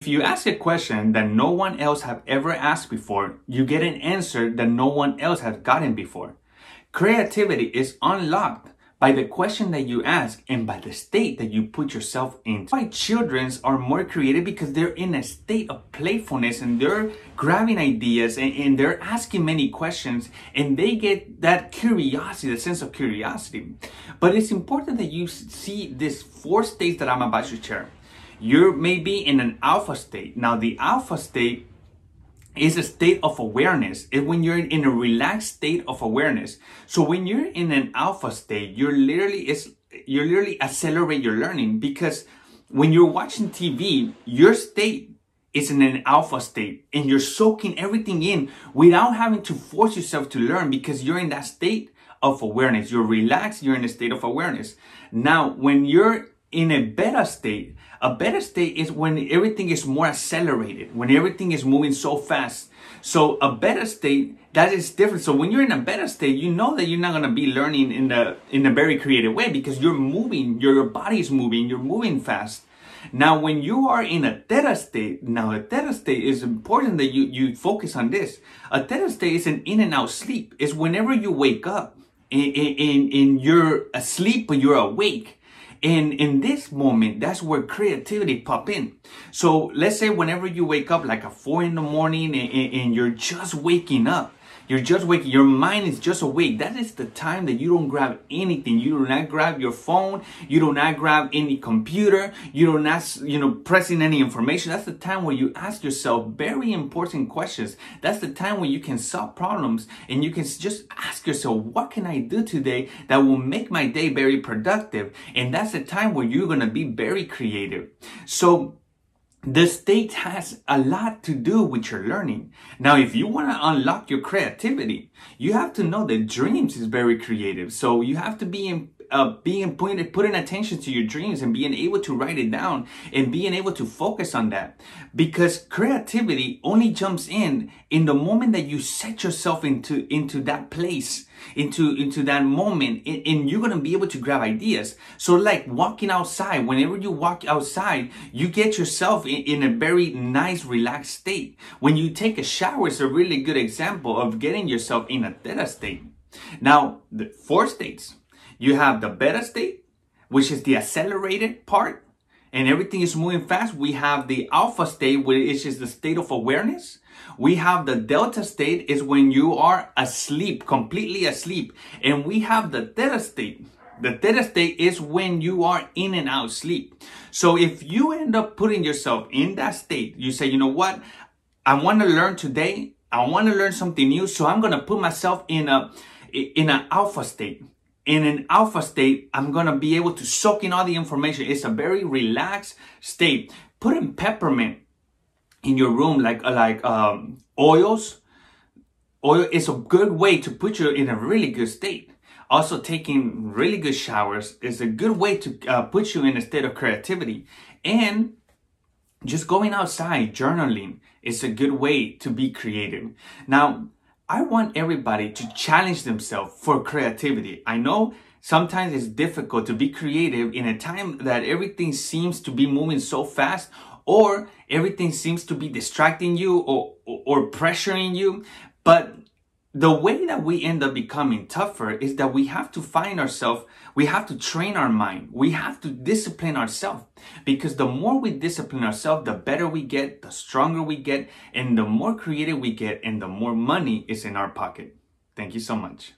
If you ask a question that no one else have ever asked before, you get an answer that no one else has gotten before. Creativity is unlocked by the question that you ask and by the state that you put yourself in. Why children are more creative? Because they're in a state of playfulness and they're grabbing ideas and they're asking many questions and they get that curiosity, the sense of curiosity. But it's important that you see these 4 states that I'm about to share. You're maybe in an alpha state. Now, the alpha state is a state of awareness. It's when you're in a relaxed state of awareness. So when you're in an alpha state, you're literally accelerate your learning, because when you're watching TV, your state is in an alpha state and you're soaking everything in without having to force yourself to learn, because you're in that state of awareness. You're relaxed, you're in a state of awareness. Now, when you're in a beta state is when everything is more accelerated, when everything is moving so fast. So a beta state, that is different. So when you're in a beta state, you know that you're not going to be learning in a very creative way, because you're moving, your body is moving, you're moving fast. Now, when you are in a theta state, a theta state is important that you focus on this. A theta state is an in and out sleep. It's whenever you wake up and you're asleep, but you're awake. And in this moment, that's where creativity pop in. So let's say whenever you wake up like at 4 in the morning and you're just waking up, your mind is just awake. That is the time that you don't grab anything. You do not grab your phone. You do not grab any computer. You do not, pressing any information. That's the time where you ask yourself very important questions. That's the time when you can solve problems and you can just ask yourself, what can I do today that will make my day very productive? And that's the time where you're going to be very creative. So the state has a lot to do with your learning. Now, if you want to unlock your creativity, you have to know that dreams is very creative. So you have to be putting attention to your dreams and being able to write it down and being able to focus on that. Because creativity only jumps in the moment that you set yourself into that place, into that moment, and you're going to be able to grab ideas. So like walking outside, whenever you walk outside, you get yourself in a very nice, relaxed state. When you take a shower, it's a really good example of getting yourself in a theta state. Now, the 4 states. You have the beta state, which is the accelerated part, and everything is moving fast. We have the alpha state, which is the state of awareness. We have the delta state, is when you are asleep, completely asleep. And we have the theta state. The theta state is when you are in and out sleep. So if you end up putting yourself in that state, you say, you know what? I want to learn today. I want to learn something new. So I'm going to put myself in an alpha state. In an alpha state, I'm going to be able to soak in all the information. It's a very relaxed state. Put in peppermint in your room, like oils. Oil is a good way to put you in a really good state. Also, taking really good showers is a good way to put you in a state of creativity. And just going outside, journaling, is a good way to be creative. Now, I want everybody to challenge themselves for creativity. I know sometimes it's difficult to be creative in a time that everything seems to be moving so fast, or everything seems to be distracting you or pressuring you. But the way that we end up becoming tougher is that we have to find ourselves, we have to train our mind, we have to discipline ourselves. Because the more we discipline ourselves, the better we get, the stronger we get, and the more creative we get, and the more money is in our pocket. Thank you so much.